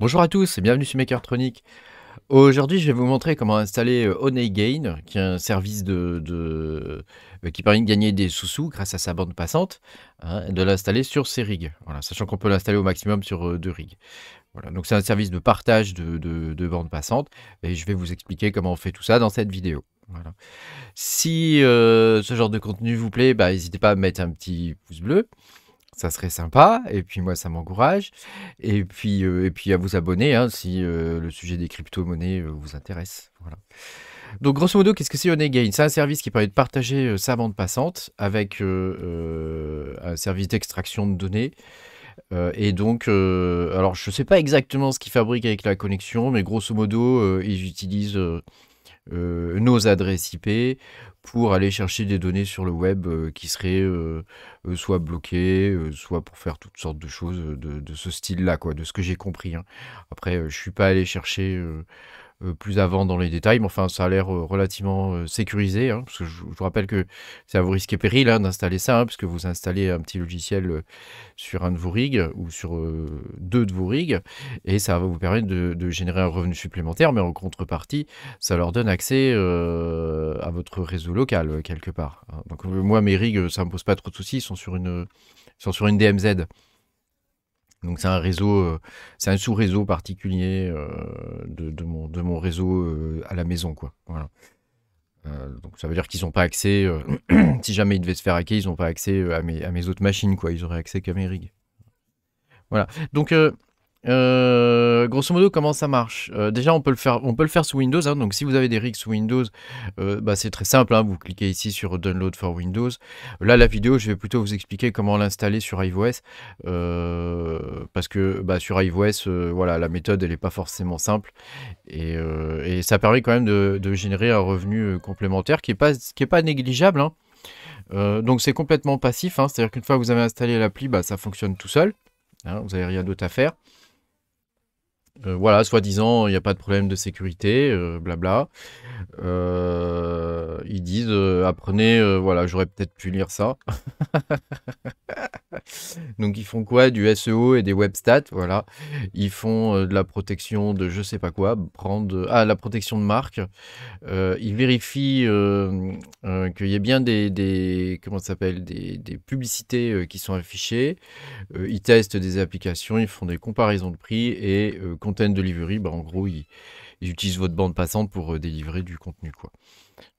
Bonjour à tous et bienvenue sur Makertronic. Aujourd'hui, je vais vous montrer comment installer Honeygain, qui est un service qui permet de gagner des sous-sous grâce à sa bande passante, hein, et de l'installer sur ses rigs. Voilà, sachant qu'on peut l'installer au maximum sur 2 rigs. Voilà, donc c'est un service de partage de bande passante et je vais vous expliquer comment on fait tout ça dans cette vidéo. Voilà. Si ce genre de contenu vous plaît, n'hésitez pas à mettre un petit pouce bleu. Ça serait sympa, et puis moi ça m'encourage, et puis à vous abonner hein, si le sujet des crypto-monnaies vous intéresse. Voilà. Donc grosso modo, qu'est-ce que c'est Honeygain? C'est un service qui permet de partager sa bande passante avec un service d'extraction de données. Et donc, alors je ne sais pas exactement ce qu'ils fabriquent avec la connexion, mais grosso modo, ils utilisent nos adresses IP pour aller chercher des données sur le web qui seraient soit bloquées, soit pour faire toutes sortes de choses de ce style-là, quoi, de ce que j'ai compris. Hein. Après, je suis pas allé chercher plus avant dans les détails, mais enfin, ça a l'air relativement sécurisé, hein, parce que je vous rappelle que c'est à vos risques et périls hein, d'installer ça, hein, puisque vous installez un petit logiciel sur un de vos rigs ou sur 2 de vos rigs, et ça va vous permettre de générer un revenu supplémentaire, mais en contrepartie, ça leur donne accès à votre réseau local, quelque part. Hein. Donc moi, mes rigs, ça me pose pas trop de soucis, ils sont sur une DMZ. Donc c'est un réseau, c'est un sous-réseau particulier de mon réseau à la maison, quoi. Voilà. Donc ça veut dire qu'ils n'ont pas accès, si jamais ils devaient se faire hacker, ils n'ont pas accès à mes autres machines, quoi. Ils auraient accès qu'à mes rigs. Voilà. Donc grosso modo, comment ça marche? Déjà, on peut le faire sous Windows. Hein, donc, si vous avez des rigs sous Windows, c'est très simple. Hein, vous cliquez ici sur Download for Windows. Là, la vidéo, je vais plutôt vous expliquer comment l'installer sur iOS. Parce que sur iOS, voilà, la méthode, elle n'est pas forcément simple. Et ça permet quand même de générer un revenu complémentaire qui est pas négligeable. Hein. Donc, c'est complètement passif. Hein, c'est-à-dire qu'une fois que vous avez installé l'appli, ça fonctionne tout seul. Hein, vous n'avez rien d'autre à faire. Voilà, soi-disant, il n'y a pas de problème de sécurité, blabla. Ils disent, apprenez, voilà, j'aurais peut-être pu lire ça. Donc ils font quoi? Du SEO et des web stats, voilà. Ils font de la protection de je sais pas quoi, la protection de marque. Ils vérifient qu'il y ait bien comment ça s'appelle, des publicités qui sont affichées. Ils testent des applications, ils font des comparaisons de prix et Content Delivery, en gros, ils utilisent votre bande passante pour délivrer du contenu, quoi.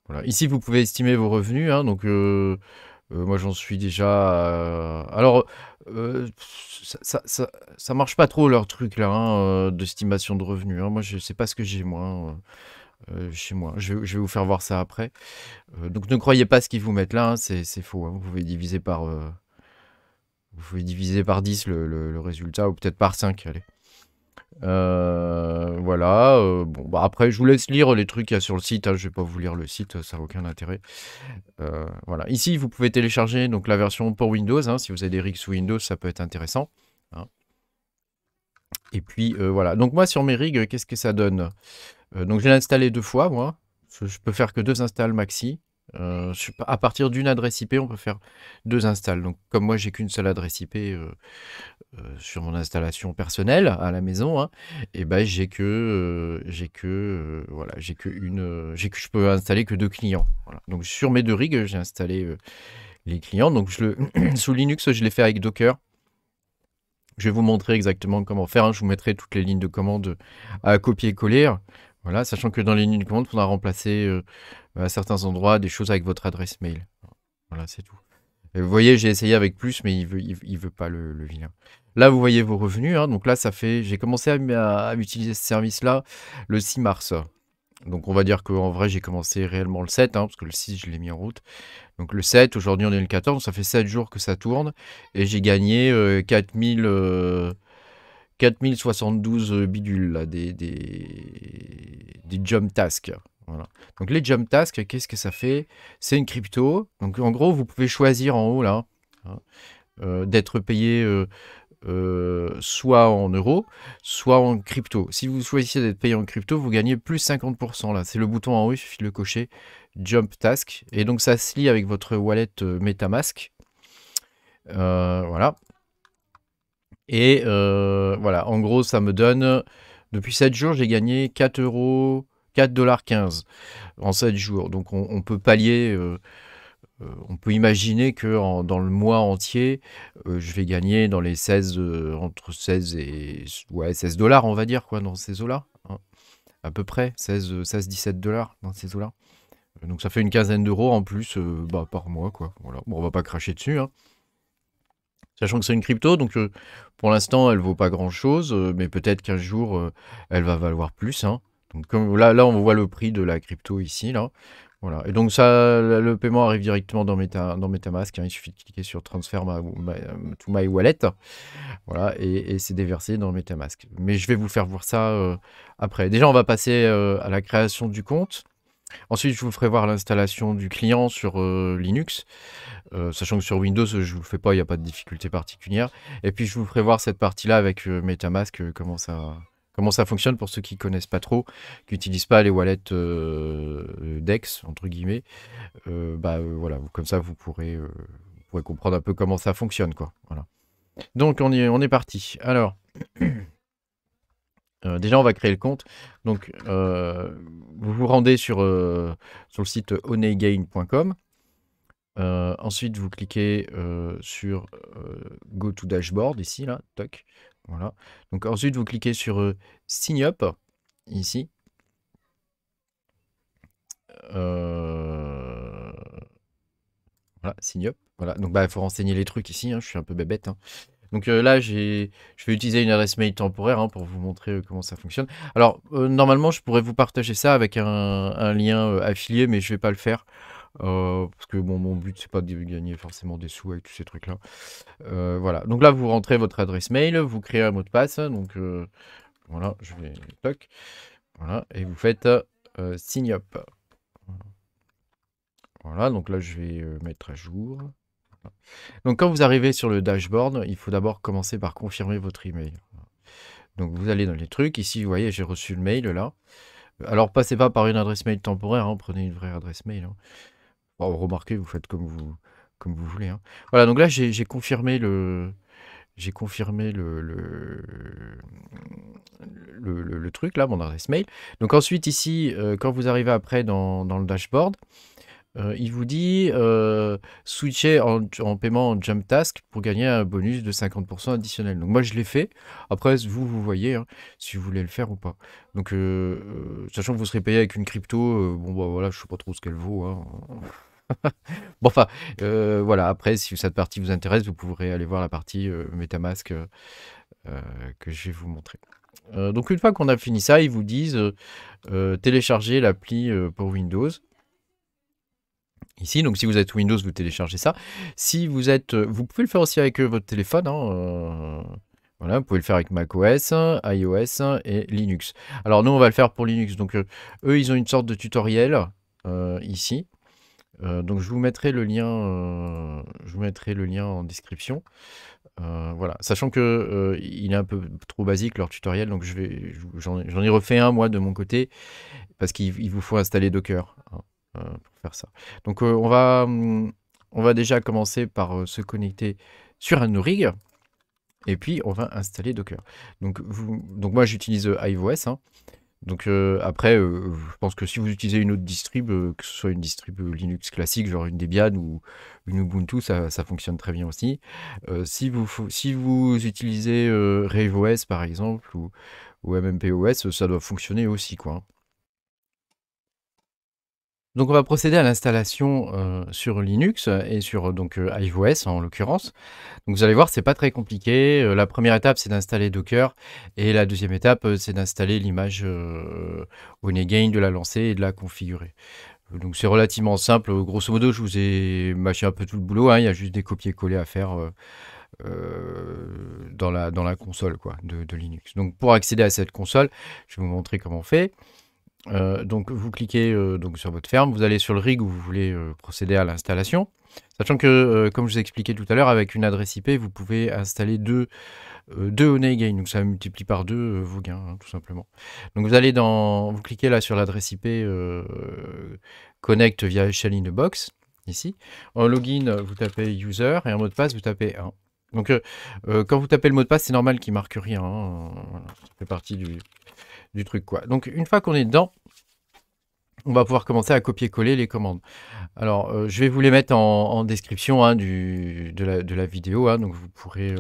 Voilà. Ici, vous pouvez estimer vos revenus. Hein, donc, moi, j'en suis déjà. Alors, ça marche pas trop leur truc là, hein, d'estimation de revenus. Hein. Moi, je sais pas ce que j'ai moi. Hein, chez moi. Je vais vous faire voir ça après. Donc ne croyez pas ce qu'ils vous mettent là, hein, c'est faux. Hein. Vous pouvez diviser par 10 le résultat, ou peut-être par 5. Allez. Voilà. Bon, après, je vous laisse lire les trucs qu'il y a sur le site. Hein, je vais pas vous lire le site, ça n'a aucun intérêt. Voilà. Ici, vous pouvez télécharger donc, la version pour Windows. Hein, si vous avez des rigs sous Windows, ça peut être intéressant. Hein. Et puis, voilà. Donc moi, sur mes rigs, qu'est-ce que ça donne? Donc je l'ai installé 2 fois, moi. Je peux faire que 2 installs maxi. À partir d'une adresse IP, on peut faire 2 installs. Donc comme moi, j'ai qu'une seule adresse IP sur mon installation personnelle à la maison, hein, et voilà, je peux installer que 2 clients. Voilà. Donc sur mes 2 rigs, j'ai installé les clients. Donc sous Linux, je l'ai fait avec Docker. Je vais vous montrer exactement comment faire. Hein. Je vous mettrai toutes les lignes de commande à copier-coller. Voilà, sachant que dans les lignes de commande, il faudra remplacer à certains endroits des choses avec votre adresse mail. Voilà, c'est tout. Et vous voyez, j'ai essayé avec plus, mais il veut pas le vilain. Là, vous voyez vos revenus. Hein. Donc là, j'ai commencé à utiliser ce service-là le 6 mars. Donc on va dire qu'en vrai, j'ai commencé réellement le 7, hein, parce que le 6, je l'ai mis en route. Donc le 7, aujourd'hui on est le 14, ça fait 7 jours que ça tourne. Et j'ai gagné 4072 bidules, là, des jump tasks. Voilà. Donc les jump tasks, qu'est-ce que ça fait? C'est une crypto. Donc en gros, vous pouvez choisir en haut là, hein, d'être payé soit en euros, soit en crypto. Si vous choisissez d'être payé en crypto, vous gagnez plus 50%. Là, c'est le bouton en haut, il suffit de le cocher. Jump task. Et donc ça se lie avec votre wallet MetaMask. Voilà. Et voilà, en gros, ça me donne, depuis 7 jours, j'ai gagné 4,15 $ en 7 jours. Donc on peut pallier, on peut imaginer que dans le mois entier, je vais gagner dans les 16, entre 16 et ouais, 16 $, on va dire, quoi, dans ces eaux-là, hein, à peu près, 16-17 $ dans ces eaux-là. Donc ça fait une quinzaine d'euros en plus bah, par mois, quoi. Voilà. Bon, on va pas cracher dessus, hein. Sachant que c'est une crypto, donc pour l'instant, elle vaut pas grand-chose, mais peut-être qu'un jour, elle va valoir plus, hein. Donc comme là, on voit le prix de la crypto ici, là. Voilà. Et donc ça, le paiement arrive directement dans MetaMask, hein. Il suffit de cliquer sur Transfer to my wallet. Voilà, et c'est déversé dans MetaMask. Mais je vais vous faire voir ça après. Déjà, on va passer à la création du compte. Ensuite, je vous ferai voir l'installation du client sur Linux. Sachant que sur Windows, je ne vous le fais pas, il n'y a pas de difficulté particulière. Et puis, je vous ferai voir cette partie-là avec MetaMask, comment ça fonctionne pour ceux qui ne connaissent pas trop, qui n'utilisent pas les wallets DEX, entre guillemets. Voilà, comme ça, vous pourrez comprendre un peu comment ça fonctionne, quoi. Voilà. Donc, on est parti. Alors, déjà, on va créer le compte. Donc, vous vous rendez sur le site honeygain.com. Ensuite, vous cliquez sur Go to Dashboard, ici, là, toc. Voilà. Donc, ensuite, vous cliquez sur Sign Up, ici. Voilà, Sign Up. Voilà. Donc, il faut renseigner les trucs ici, hein, je suis un peu bébête, hein. Donc là, je vais utiliser une adresse mail temporaire, hein, pour vous montrer comment ça fonctionne. Alors, normalement, je pourrais vous partager ça avec un lien affilié, mais je vais pas le faire. Parce que bon, mon but, c'est pas de gagner forcément des sous avec tous ces trucs-là. Voilà. Donc là, vous rentrez votre adresse mail, vous créez un mot de passe. Donc voilà, je vais toc. Voilà, et vous faites Sign Up. Voilà, donc là, je vais mettre à jour. Donc quand vous arrivez sur le dashboard, il faut d'abord commencer par confirmer votre email. Donc vous allez dans les trucs, ici vous voyez j'ai reçu le mail là. Alors passez pas par une adresse mail temporaire, hein, prenez une vraie adresse mail, hein. Bon, remarquez, vous faites comme vous voulez, hein. Voilà, donc là j'ai confirmé le truc là, mon adresse mail. Donc ensuite ici, quand vous arrivez après dans le dashboard, il vous dit switcher en paiement en Jump Task pour gagner un bonus de 50% additionnel. Donc moi je l'ai fait. Après vous voyez, hein, si vous voulez le faire ou pas. Donc sachant que vous serez payé avec une crypto, bon bah voilà, je sais pas trop ce qu'elle vaut, hein. Bon enfin voilà, après si cette partie vous intéresse, vous pourrez aller voir la partie MetaMask que je vais vous montrer. Donc une fois qu'on a fini ça, ils vous disent télécharger l'appli pour Windows. Ici, donc si vous êtes Windows, vous téléchargez ça. Si vous êtes, vous pouvez le faire aussi avec votre téléphone, hein, voilà, vous pouvez le faire avec macOS, iOS et Linux. Alors nous, on va le faire pour Linux. Donc eux, ils ont une sorte de tutoriel ici. Donc je vous mettrai le lien, en description. Voilà, sachant que il est un peu trop basique leur tutoriel, donc j'en ai refait un moi de mon côté parce qu'il vous faut installer Docker, hein, pour faire ça. Donc on va déjà commencer par se connecter sur un de nos rigs et puis on va installer Docker. Donc moi j'utilise iOS, hein. Donc après, je pense que si vous utilisez une autre distrib, que ce soit une distrib Linux classique, genre une Debian ou une Ubuntu, ça fonctionne très bien aussi. Si vous utilisez RaveOS par exemple ou MMPOS, ça doit fonctionner aussi, quoi. Donc on va procéder à l'installation sur Linux et sur iOS en l'occurrence. Donc vous allez voir, c'est pas très compliqué. La première étape, c'est d'installer Docker et la deuxième étape, c'est d'installer l'image Honeygain, de la lancer et de la configurer. Donc c'est relativement simple. Grosso modo, je vous ai mâché un peu tout le boulot, hein. Il y a juste des copier-coller à faire dans la console, quoi, de Linux. Donc pour accéder à cette console, je vais vous montrer comment on fait. Donc vous cliquez donc sur votre ferme, vous allez sur le rig où vous voulez procéder à l'installation. Sachant que, comme je vous ai expliqué tout à l'heure, avec une adresse IP, vous pouvez installer deux Honeygain. Donc ça multiplie par 2 vos gains, hein, tout simplement. Donc vous cliquez là sur l'adresse IP connect via Shell in a Box, ici. En login, vous tapez user et en mot de passe, vous tapez 1. Donc, quand vous tapez le mot de passe, c'est normal qu'il marque rien, hein, voilà, ça fait partie du truc, quoi. Donc, une fois qu'on est dedans, on va pouvoir commencer à copier-coller les commandes. Alors, je vais vous les mettre en description hein, de la vidéo, hein, donc vous pouvez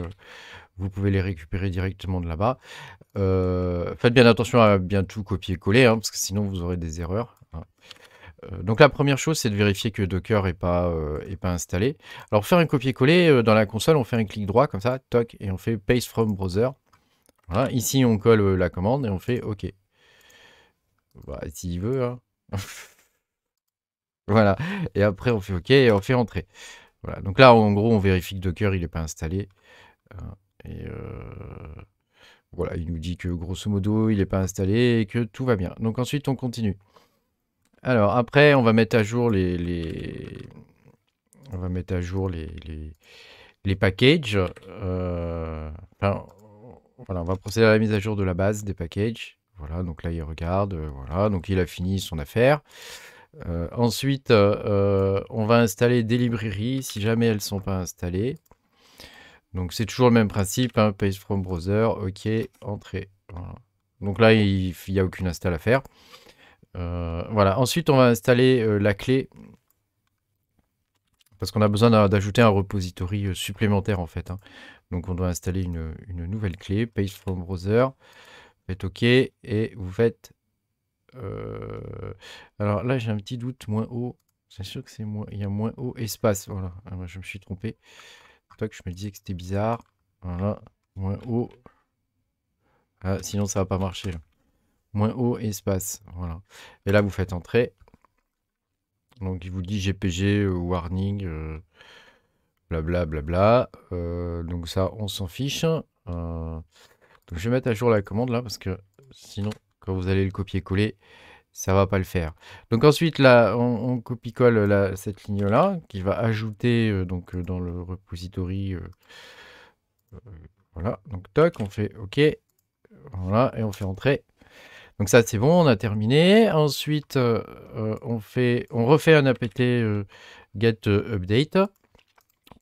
les récupérer directement de là-bas. Faites bien attention à bien tout copier-coller, hein, parce que sinon vous aurez des erreurs, hein. Donc la première chose, c'est de vérifier que Docker n'est pas installé. Alors pour faire un copier-coller, dans la console, on fait un clic droit comme ça, toc, et on fait Paste from Browser. Voilà, ici on colle la commande et on fait OK. Bah, s'il veut, hein. Voilà, et après on fait OK et on fait Entrer. Voilà, donc là en gros on vérifie que Docker il n'est pas installé. Et voilà, il nous dit que grosso modo il n'est pas installé et que tout va bien. Donc ensuite on continue. Alors après on va mettre à jour on va mettre à jour les packages. Enfin, voilà, on va procéder à la mise à jour de la base des packages. Voilà, donc là il regarde, voilà, donc il a fini son affaire. Ensuite, on va installer des librairies si jamais elles ne sont pas installées. Donc c'est toujours le même principe, hein, Paste from Browser, OK, Entrée. Voilà. Donc là, il n'y a aucune install à faire. Voilà. Ensuite, on va installer la clé parce qu'on a besoin d'ajouter un repository supplémentaire en fait, hein. Donc on doit installer une nouvelle clé, Paste from Browser. Faites OK et vous faites... Alors là, j'ai un petit doute, moins haut. C'est sûr que c'est moins... Il y a moins haut espace. Voilà, je me suis trompé. Toi que je me disais que c'était bizarre. Voilà, moins haut. Ah, sinon ça va pas marcher là. Moins haut espace. Voilà. Et là vous faites entrer. Donc il vous dit GPG, warning, blabla blabla. Donc ça on s'en fiche. Donc je vais mettre à jour la commande là parce que sinon quand vous allez le copier-coller, ça va pas le faire. Donc ensuite là on copie-colle cette ligne là qui va ajouter donc dans le repository. Voilà, donc toc, on fait OK. Voilà, et on fait entrer. Donc ça c'est bon, on a terminé. Ensuite, on refait un apt get update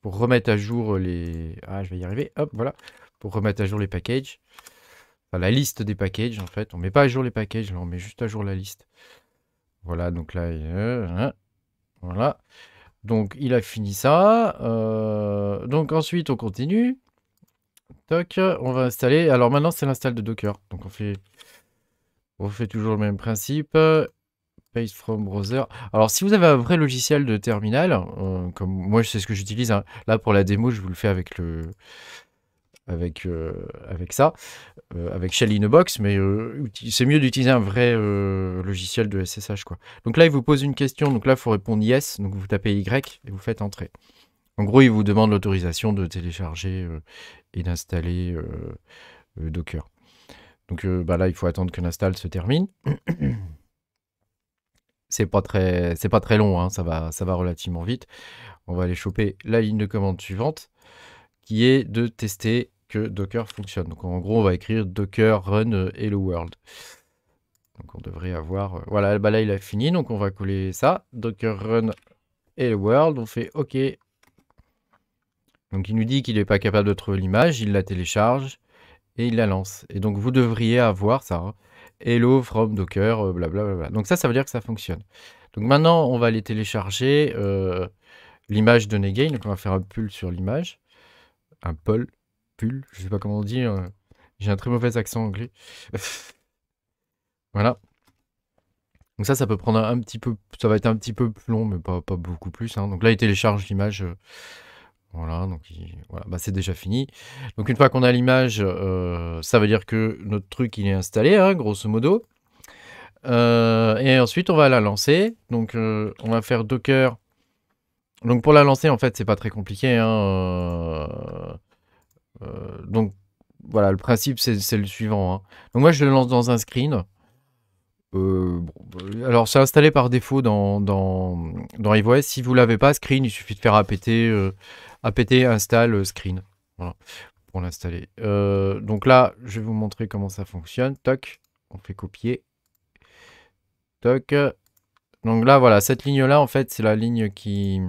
pour remettre à jour les... Ah, je vais y arriver. Hop, voilà. Pour remettre à jour les packages. Enfin, la liste des packages, en fait. On met pas à jour les packages, là, on met juste à jour la liste. Voilà, donc là... voilà. Donc, il a fini ça. Donc, ensuite, on continue. Toc, on va installer. Alors, maintenant, c'est l'install de Docker. Donc, on fait toujours le même principe. Paste from Browser. Alors, si vous avez un vrai logiciel de terminal, comme moi, c'est ce que j'utilise, hein. Là, pour la démo, je vous le fais avec ça, avec Shell in a Box, mais c'est mieux d'utiliser un vrai logiciel de SSH, quoi. Donc là, il vous pose une question. Donc là, il faut répondre yes. Donc vous tapez Y et vous faites entrer. En gros, il vous demande l'autorisation de télécharger et d'installer Docker. Donc bah là, il faut attendre que l'install se termine. C'est pas très long, hein, ça va relativement vite. On va aller choper la ligne de commande suivante, qui est de tester que Docker fonctionne. Donc en gros, on va écrire Docker run hello world. Donc on devrait avoir... voilà, bah là il a fini, donc on va coller ça. Docker run hello world, on fait OK. Donc il nous dit qu'il n'est pas capable de trouver l'image, il la télécharge et il la lance. Et donc vous devriez avoir ça, hein. Hello from Docker, blablabla. Donc ça veut dire que ça fonctionne. Donc maintenant, on va aller télécharger l'image de Negain. Donc on va faire un pull sur l'image. Un pull, je sais pas comment on dit. J'ai un très mauvais accent anglais. Voilà. Donc ça peut prendre un petit peu... Ça va être un petit peu plus long, mais pas beaucoup plus, hein. Donc là, il télécharge l'image... voilà, donc voilà, bah c'est déjà fini. Donc une fois qu'on a l'image, ça veut dire que notre truc il est installé, hein, grosso modo. Et ensuite on va la lancer. Donc on va faire Docker. Donc pour la lancer, en fait, c'est pas très compliqué, hein. Donc voilà, le principe c'est le suivant, hein. Donc moi je le lance dans un screen. Bon, alors c'est installé par défaut dans iOS. Si vous l'avez pas, screen, il suffit de faire apt install screen. Voilà, pour l'installer. Donc là, je vais vous montrer comment ça fonctionne. Toc, on fait copier. Toc. Donc là, voilà, cette ligne-là, en fait, c'est la ligne qui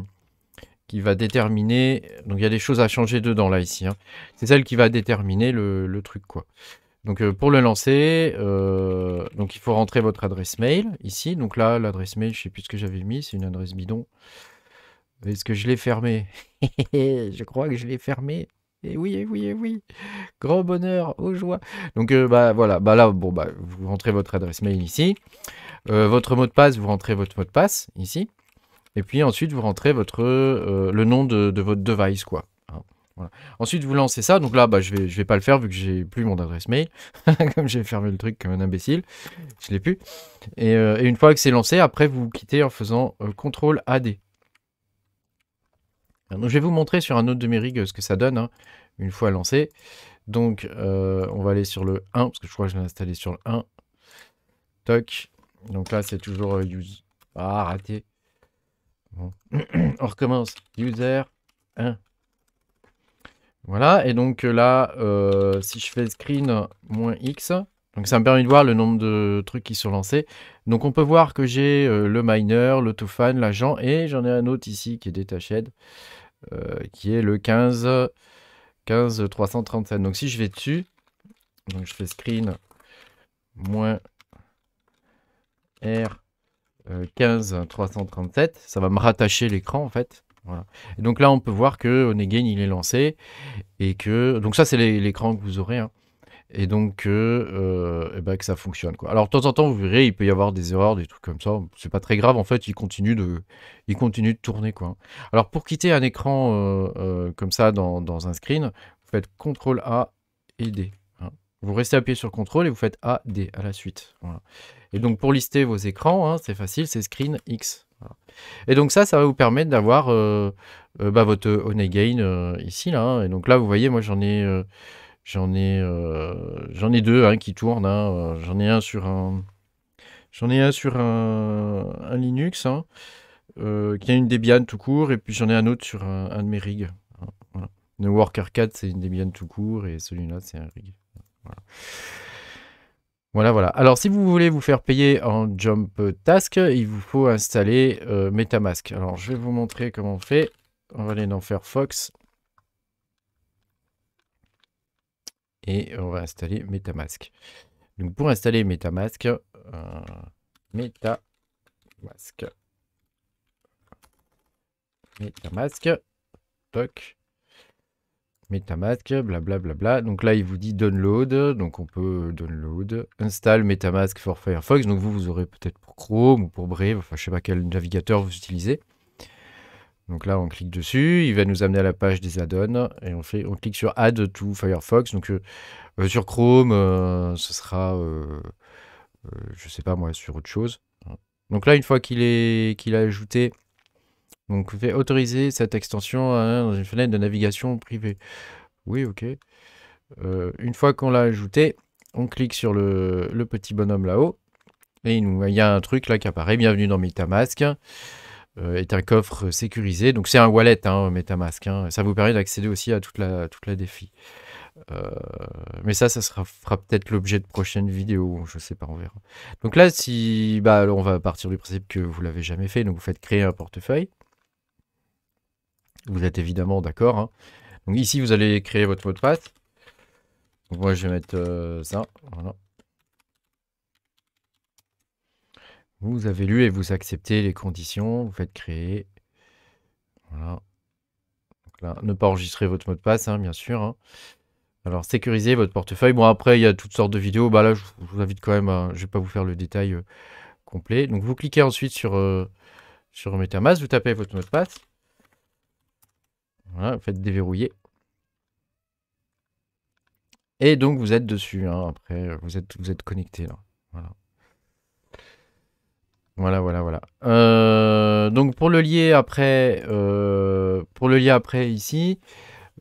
qui va déterminer... Donc il y a des choses à changer dedans là, ici. Hein. C'est celle qui va déterminer le truc, quoi. Donc pour le lancer, donc il faut rentrer votre adresse mail ici. Donc là, l'adresse mail, je sais plus ce que j'avais mis, c'est une adresse bidon. Est-ce que je l'ai fermé? Je crois que je l'ai fermé. Et oui, et oui, et oui. Grand bonheur, aux joie. Donc bah voilà, bah là, bon bah vous rentrez votre adresse mail ici. Votre mot de passe, vous rentrez votre mot de passe ici. Et puis ensuite, vous rentrez votre le nom de votre device, quoi. Hein, voilà. Ensuite, vous lancez ça. Donc là, bah, je vais pas le faire vu que j'ai plus mon adresse mail. Comme j'ai fermé le truc comme un imbécile. Je l'ai plus. Et une fois que c'est lancé, après, vous quittez en faisant CTRL AD. Donc, je vais vous montrer sur un autre de mes rigs ce que ça donne, hein, une fois lancé. Donc, on va aller sur le 1, parce que je crois que je l'ai installé sur le 1. Toc. Donc là, c'est toujours use. Ah, raté. Bon. On recommence. User 1. Voilà. Et donc là, si je fais screen -x, donc ça me permet de voir le nombre de trucs qui sont lancés. Donc on peut voir que j'ai le miner, l'autofan, l'agent, et j'en ai un autre ici qui est détaché, qui est le 15 337. Donc si je vais dessus, donc je fais screen -r 15 337, ça va me rattacher l'écran en fait. Voilà. Et donc là on peut voir que Onegain il est lancé et que donc ça c'est l'écran que vous aurez. Hein. Et donc et ben, que ça fonctionne quoi. Alors de temps en temps vous verrez il peut y avoir des erreurs, des trucs comme ça, c'est pas très grave en fait, il continue de tourner quoi. Alors pour quitter un écran comme ça dans un screen, vous faites CTRL A et D. Hein. Vous restez appuyé sur CTRL et vous faites A, D à la suite. Voilà. Et donc pour lister vos écrans, hein, c'est facile, c'est screen X. Voilà. Et donc ça va vous permettre d'avoir bah, votre Onegain ici là. Hein. Et donc là vous voyez moi j'en ai deux hein, qui tournent. Hein. J'en ai un sur un Linux hein, qui a une Debian tout court, et puis j'en ai un autre sur un de mes rigs. Hein, voilà. Le Worker 4 c'est une Debian tout court et celui-là c'est un rig. Voilà. Voilà, voilà. Alors, si vous voulez vous faire payer en Jump Task, il vous faut installer MetaMask. Alors, je vais vous montrer comment on fait. On va aller dans Firefox. Et on va installer MetaMask. Donc, pour installer MetaMask, MetaMask, toc. MetaMask, blablabla. Donc là, il vous dit download. Donc on peut download. Install MetaMask for Firefox. Donc vous aurez peut-être pour Chrome ou pour Brave. Enfin, je sais pas quel navigateur vous utilisez. Donc là, on clique dessus. Il va nous amener à la page des add-ons. Et on clique sur Add to Firefox. Donc sur Chrome, ce sera, je sais pas moi, sur autre chose. Donc là, une fois qu'il a ajouté... Donc, vous faites autoriser cette extension dans une fenêtre de navigation privée. Oui, ok. Une fois qu'on l'a ajouté, on clique sur le petit bonhomme là-haut. Et il y a un truc là qui apparaît. Bienvenue dans MetaMask. Est un coffre sécurisé. Donc, c'est un wallet, hein, MetaMask. Hein. Ça vous permet d'accéder aussi à toute la défi. Mais ça fera peut-être l'objet de prochaines vidéos. Je sais pas, on verra. Donc là, on va partir du principe que vous l'avez jamais fait. Donc, vous faites créer un portefeuille. Vous êtes évidemment d'accord. Hein. Donc ici, vous allez créer votre mot de passe. Donc moi, je vais mettre ça. Voilà. Vous avez lu et vous acceptez les conditions. Vous faites créer. Voilà. Donc là, ne pas enregistrer votre mot de passe, hein, bien sûr. Hein. Alors, sécuriser votre portefeuille. Bon, après, il y a toutes sortes de vidéos. Bah là, je vous invite quand même à... Je ne vais pas vous faire le détail complet. Donc, vous cliquez ensuite sur MetaMask. Vous tapez votre mot de passe. Voilà, vous faites déverrouiller. Et donc, vous êtes dessus. Hein. Après, vous êtes connecté là. Voilà. Voilà. Donc, pour le lier après ici,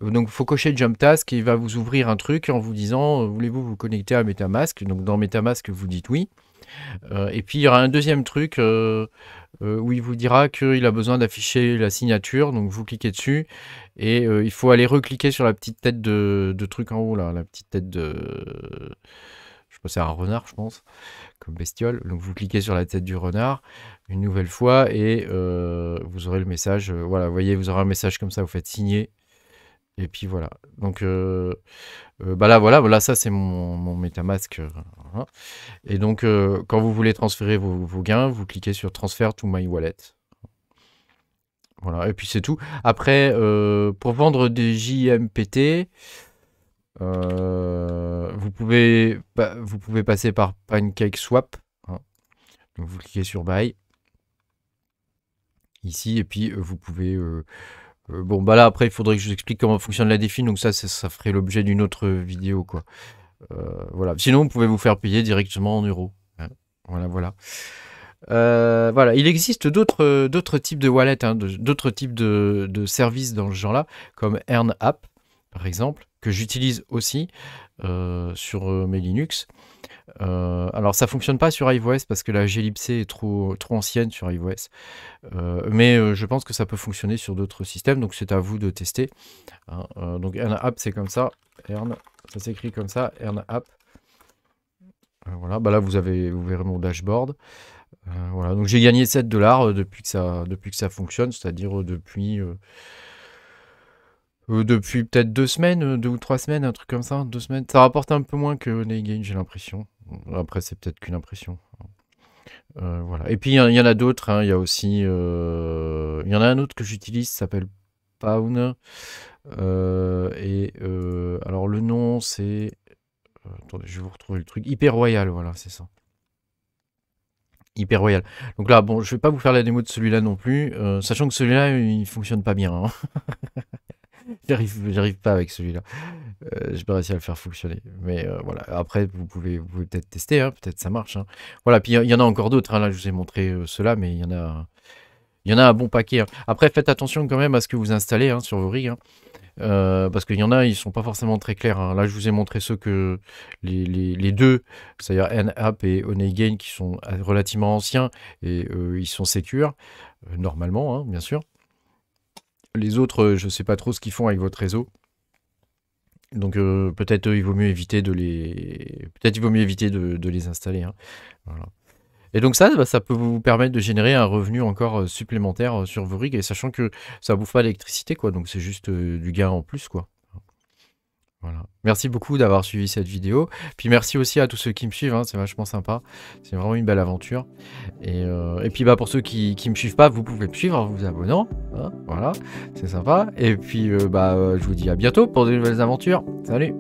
donc il faut cocher Jump Task et il va vous ouvrir un truc en vous disant voulez-vous vous connecter à MetaMask? Donc, dans MetaMask, vous dites oui. Et puis, il y aura un deuxième truc où il vous dira qu'il a besoin d'afficher la signature. Donc, vous cliquez dessus et il faut aller recliquer sur la petite tête de truc en haut, là. La petite tête de... Je sais pas, c'est un renard, je pense. comme bestiole. Donc vous cliquez sur la tête du renard une nouvelle fois et vous aurez le message. Voilà, vous voyez, vous aurez un message comme ça, vous faites signer. Et puis voilà. Donc bah là, voilà, ça c'est mon MetaMask. Voilà. Et donc quand vous voulez transférer vos gains, vous cliquez sur Transfer to my wallet. Voilà, et puis c'est tout. Après, pour vendre des JMPT, vous pouvez passer par PancakeSwap. Hein. Donc vous cliquez sur Buy. Ici, et puis vous pouvez... bon, bah là, après, il faudrait que je vous explique comment fonctionne la défi, donc ça ferait l'objet d'une autre vidéo, quoi. Voilà. Sinon, vous pouvez vous faire payer directement en euros. Hein. Voilà. Voilà, il existe d'autres types de wallets, hein, d'autres types de services dans ce genre-là, comme EarnApp, par exemple, que j'utilise aussi sur mes Linux. Alors, ça fonctionne pas sur iOS parce que la glibc est trop ancienne sur iOS. Mais je pense que ça peut fonctionner sur d'autres systèmes, donc c'est à vous de tester. Hein. Donc, EarnApp, c'est comme ça. Ça s'écrit comme ça, EarnApp. Voilà, bah là, vous verrez mon dashboard. Voilà, donc j'ai gagné 7 $ depuis que ça fonctionne, c'est-à-dire depuis peut-être 2 semaines, 2 ou 3 semaines, un truc comme ça, 2 semaines. Ça rapporte un peu moins que Honeygain, j'ai l'impression. Après, c'est peut-être qu'une impression. Voilà. Et puis il y en a d'autres, hein. Il y a aussi, il y en a un autre que j'utilise, ça s'appelle Pawn. Alors le nom c'est, attendez, je vais vous retrouver le truc. Hyper Royal, voilà, c'est ça. Hyper Royal. Donc là, bon, je vais pas vous faire la démo de celui-là non plus, sachant que celui-là, il fonctionne pas bien. Hein. J'arrive pas avec celui-là. J'ai pas réussi à le faire fonctionner. Mais voilà, après, vous pouvez peut-être tester, hein, peut-être ça marche. Hein. Voilà, puis il y en a encore d'autres. Hein. Là, je vous ai montré ceux-là, mais il y en a un bon paquet. Hein. Après, faites attention quand même à ce que vous installez hein, sur vos rigs. Hein. Parce qu'il y en a, ils sont pas forcément très clairs. Hein. Là, je vous ai montré ceux que les deux, c'est-à-dire EarnApp et Honeygain, qui sont relativement anciens et ils sont sécures, normalement, hein, bien sûr. Les autres, je sais pas trop ce qu'ils font avec votre réseau. Donc peut-être il vaut mieux éviter de les installer. Hein. Voilà. Et donc ça peut vous permettre de générer un revenu encore supplémentaire sur vos rigs, et sachant que ça bouffe pas d'électricité, quoi. Donc c'est juste du gain en plus, quoi. Voilà. Merci beaucoup d'avoir suivi cette vidéo. Puis merci aussi à tous ceux qui me suivent, hein, c'est vachement sympa. C'est vraiment une belle aventure. Et puis bah, pour ceux qui me suivent pas, vous pouvez me suivre en vous abonnant. Hein, voilà, c'est sympa. Et puis je vous dis à bientôt pour de nouvelles aventures. Salut!